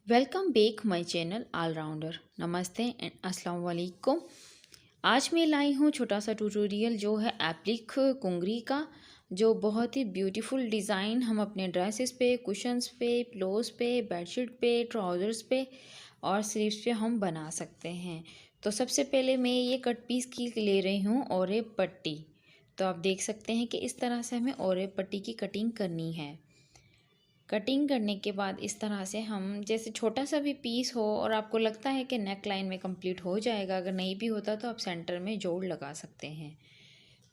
Welcome back my channel all rounder. नमस्ते and अस्सलाम वालेकुम। आज मैं लाई हूँ छोटा सा ट्यूटोरियल जो है एप्लिक कुंगरी का, जो बहुत ही ब्यूटीफुल डिज़ाइन हम अपने ड्रेसेस पे, कुशन्स पे, पिलोज पे, बेडशीट पे, ट्राउज़र्स पे और स्लीव्स पे हम बना सकते हैं। तो सबसे पहले मैं ये कट पीस की ले रही हूँ और पट्टी। तो आप देख सकते हैं कि इस तरह से हमें और पट्टी की कटिंग करनी है। कटिंग करने के बाद इस तरह से हम जैसे छोटा सा भी पीस हो और आपको लगता है कि नेक लाइन में कंप्लीट हो जाएगा, अगर नहीं भी होता तो आप सेंटर में जोड़ लगा सकते हैं।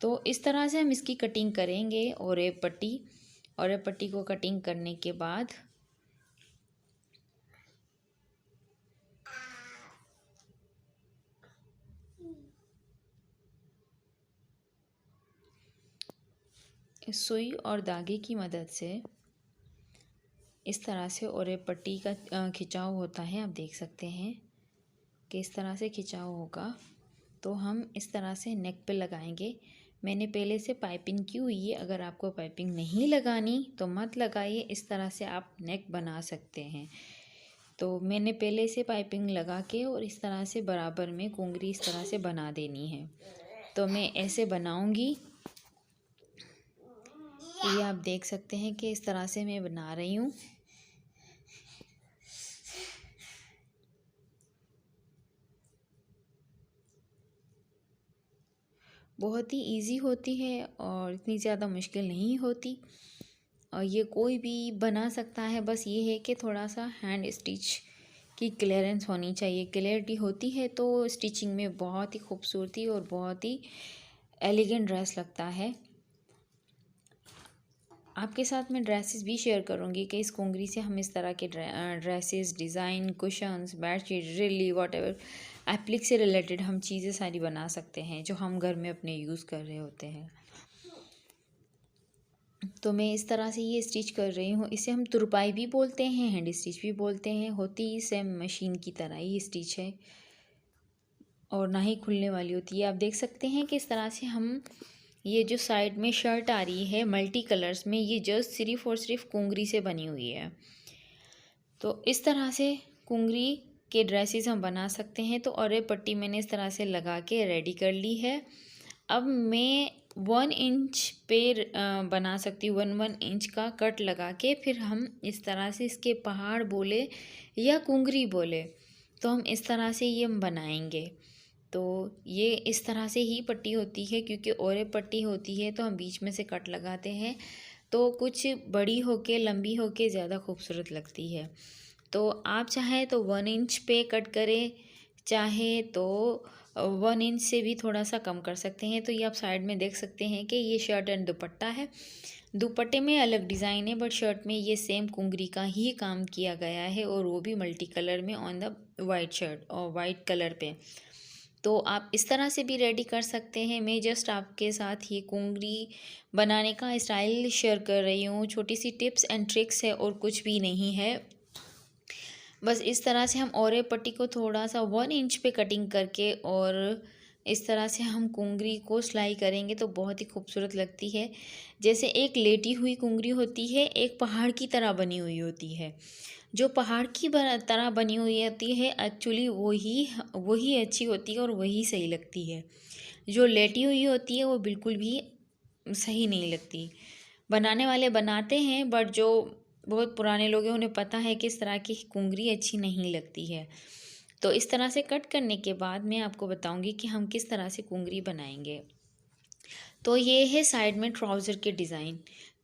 तो इस तरह से हम इसकी कटिंग करेंगे और पट्टी को कटिंग करने के बाद सुई और धागे की मदद से इस तरह से और पट्टी का खिंचाव होता है। आप देख सकते हैं कि इस तरह से खिंचाव होगा। तो हम इस तरह से नेक पे लगाएंगे। मैंने पहले से पाइपिंग की हुई है, अगर आपको पाइपिंग नहीं लगानी तो मत लगाइए, इस तरह से आप नेक बना सकते हैं। तो मैंने पहले से पाइपिंग लगा के और इस तरह से बराबर में कुंगरी इस तरह से बना देनी है। तो मैं ऐसे बनाऊंगी। ये आप देख सकते हैं कि इस तरह से मैं बना रही हूँ। बहुत ही इजी होती है और इतनी ज़्यादा मुश्किल नहीं होती और ये कोई भी बना सकता है। बस ये है कि थोड़ा सा हैंड स्टिच की क्लियरेंस होनी चाहिए। क्लियरिटी होती है तो स्टिचिंग में बहुत ही खूबसूरती और बहुत ही एलिगेंट ड्रेस लगता है। आपके साथ मैं ड्रेसेस भी शेयर करूंगी कि इस कुंगरी से हम इस तरह के ड्रेसेस, डिज़ाइन, कुशन्स, बेडशीट, रिली, वॉटेवर एप्लिक से रिलेटेड हम चीज़ें सारी बना सकते हैं जो हम घर में अपने यूज़ कर रहे होते हैं। तो मैं इस तरह से ये स्टिच कर रही हूँ। इसे हम तुरपाई भी बोलते हैं, हैंड स्टिच भी बोलते हैं। होती सेम मशीन की तरह ही स्टिच है और ना ही खुलने वाली होती है। आप देख सकते हैं कि इस तरह से हम ये जो साइड में शर्ट आ रही है मल्टी कलर्स में, ये जस्ट सिर्फ और सिर्फ कुंगरी से बनी हुई है। तो इस तरह से कुंगरी के ड्रेसेस हम बना सकते हैं। तो और पट्टी मैंने इस तरह से लगा के रेडी कर ली है। अब मैं 1 इंच पे बना सकती हूँ। 1 इंच का कट लगा के फिर हम इस तरह से इसके पहाड़ बोले या कुंगरी बोले तो हम इस तरह से ये हम बनाएंगे। तो ये इस तरह से ही पट्टी होती है, क्योंकि और पट्टी होती है तो हम बीच में से कट लगाते हैं तो कुछ बड़ी होके लंबी होके ज़्यादा खूबसूरत लगती है। तो आप चाहे तो 1 इंच पे कट करें, चाहे तो 1 इंच से भी थोड़ा सा कम कर सकते हैं। तो ये आप साइड में देख सकते हैं कि ये शर्ट एंड दुपट्टा है। दुपट्टे में अलग डिज़ाइन है बट शर्ट में ये सेम कुंगरी का ही काम किया गया है और वो भी मल्टी कलर में ऑन द वाइट शर्ट और वाइट कलर पे। तो आप इस तरह से भी रेडी कर सकते हैं। मैं जस्ट आपके साथ ये कुंगरी बनाने का स्टाइल शेयर कर रही हूँ। छोटी सी टिप्स एंड ट्रिक्स है और कुछ भी नहीं है। बस इस तरह से हम और पट्टी को थोड़ा सा 1 इंच पे कटिंग करके और इस तरह से हम कुंगरी को सिलाई करेंगे तो बहुत ही खूबसूरत लगती है। जैसे एक लेटी हुई कुंगरी होती है, एक पहाड़ की तरह बनी हुई होती है। जो पहाड़ की तरह बनी हुई होती है एक्चुअली वही वही अच्छी होती है और वही सही लगती है। जो लेटी हुई होती है वो बिल्कुल भी सही नहीं लगती। बनाने वाले बनाते हैं बट जो बहुत पुराने लोग हैं उन्हें पता है कि इस तरह की कुंगरी अच्छी नहीं लगती है। तो इस तरह से कट करने के बाद मैं आपको बताऊंगी कि हम किस तरह से कुंगरी बनाएंगे। तो ये है साइड में ट्राउज़र के डिज़ाइन।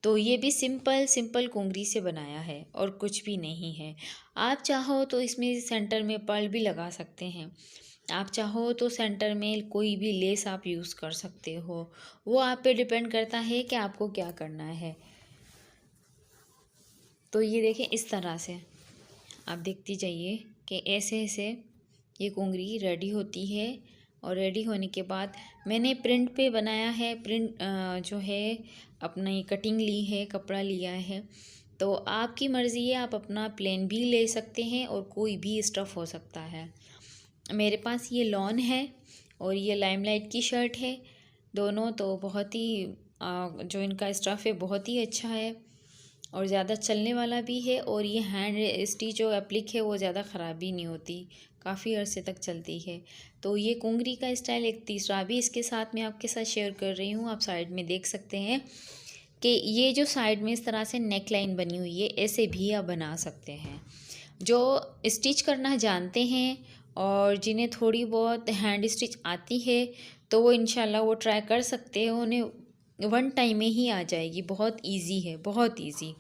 तो ये भी सिंपल सिंपल कुंगरी से बनाया है और कुछ भी नहीं है। आप चाहो तो इसमें सेंटर में पर्ल भी लगा सकते हैं। आप चाहो तो सेंटर में कोई भी लेस आप यूज़ कर सकते हो। वो आप पे डिपेंड करता है कि आपको क्या करना है। तो ये देखें इस तरह से आप देखती जाइए कि ऐसे ऐसे ये कुंगरी रेडी होती है। और रेडी होने के बाद मैंने प्रिंट पे बनाया है। प्रिंट जो है अपनी कटिंग ली है, कपड़ा लिया है। तो आपकी मर्ज़ी है, आप अपना प्लेन भी ले सकते हैं और कोई भी स्टफ़ हो सकता है। मेरे पास ये लॉन है और ये लाइमलाइट की शर्ट है। दोनों तो बहुत ही जो इनका स्टफ़ है बहुत ही अच्छा है और ज़्यादा चलने वाला भी है, और ये हैंड स्टिच जो एप्लिक है वो ज़्यादा ख़राब भी नहीं होती, काफ़ी अरसे तक चलती है। तो ये कुंगरी का स्टाइल एक तीसरा भी इसके साथ मैं आपके साथ शेयर कर रही हूँ। आप साइड में देख सकते हैं कि ये जो साइड में इस तरह से नेक लाइन बनी हुई है, ऐसे भी आप बना सकते हैं। जो स्टिच करना जानते हैं और जिन्हें थोड़ी बहुत हैंड स्टिच आती है तो वो इंशाल्लाह वो ट्राई कर सकते हैं, उन्हें वन टाइम में ही आ जाएगी। बहुत इजी है, बहुत इजी।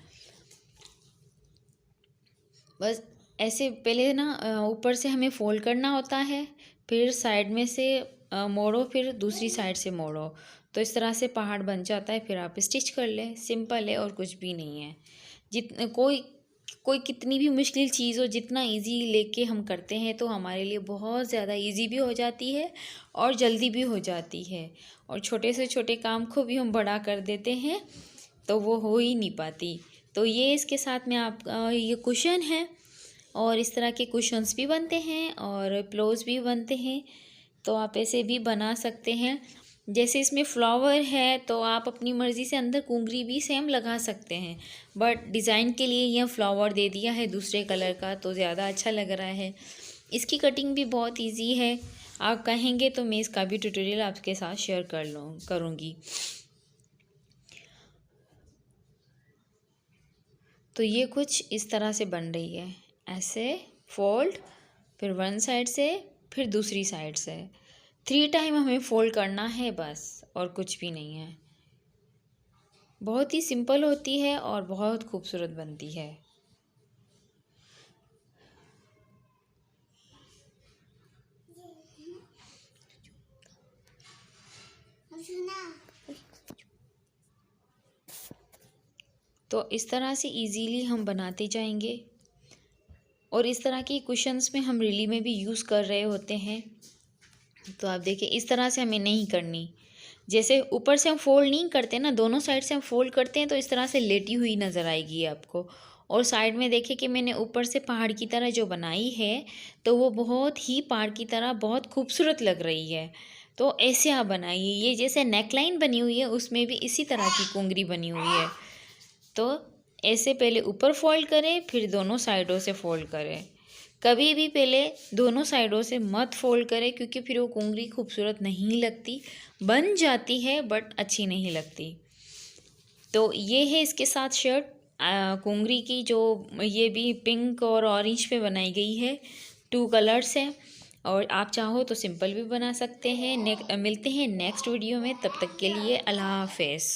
बस ऐसे पहले ना ऊपर से हमें फोल्ड करना होता है, फिर साइड में से मोड़ो, फिर दूसरी साइड से मोड़ो, तो इस तरह से पहाड़ बन जाता है। फिर आप स्टिच कर लें, सिंपल है और कुछ भी नहीं है। कोई कोई कितनी भी मुश्किल चीज़ हो, जितना इजी लेके हम करते हैं तो हमारे लिए बहुत ज़्यादा इजी भी हो जाती है और जल्दी भी हो जाती है। और छोटे से छोटे काम को भी हम बड़ा कर देते हैं तो वो हो ही नहीं पाती। तो ये इसके साथ में आप ये कुशन है, और इस तरह के कुशन्स भी बनते हैं और पिलोज भी बनते हैं, तो आप ऐसे भी बना सकते हैं। जैसे इसमें फ्लावर है तो आप अपनी मर्ज़ी से अंदर कुंगरी भी सेम लगा सकते हैं, बट डिज़ाइन के लिए यह फ्लावर दे दिया है दूसरे कलर का तो ज़्यादा अच्छा लग रहा है। इसकी कटिंग भी बहुत इजी है, आप कहेंगे तो मैं इसका भी ट्यूटोरियल आपके साथ शेयर करूँगी। तो ये कुछ इस तरह से बन रही है, ऐसे फोल्ड, फिर वन साइड से, फिर दूसरी साइड से 3 टाइम हमें फोल्ड करना है बस, और कुछ भी नहीं है। बहुत ही सिंपल होती है और बहुत खूबसूरत बनती है। तो इस तरह से इजीली हम बनाते जाएंगे, और इस तरह के कुशन्स में हम रिली में भी यूज़ कर रहे होते हैं। तो आप देखिए इस तरह से हमें नहीं करनी, जैसे ऊपर से हम फोल्ड नहीं करते ना, दोनों साइड से हम फोल्ड करते हैं तो इस तरह से लेटी हुई नज़र आएगी आपको। और साइड में देखिए कि मैंने ऊपर से पहाड़ की तरह जो बनाई है तो वो बहुत ही पहाड़ की तरह बहुत खूबसूरत लग रही है। तो ऐसे आप बनाइए। ये जैसे नेकलाइन बनी हुई है उसमें भी इसी तरह की कुंगरी बनी हुई है, तो ऐसे पहले ऊपर फोल्ड करें, फिर दोनों साइडों से फोल्ड करें। कभी भी पहले दोनों साइडों से मत फोल्ड करें, क्योंकि फिर वो कुंगरी खूबसूरत नहीं लगती, बन जाती है बट अच्छी नहीं लगती। तो ये है इसके साथ शर्ट कुंगरी की, जो ये भी पिंक और ऑरेंज पे बनाई गई है, 2 कलर्स हैं। और आप चाहो तो सिंपल भी बना सकते हैं। मिलते हैं नेक्स्ट वीडियो में, तब तक के लिए अल्लाह हाफ़िज़।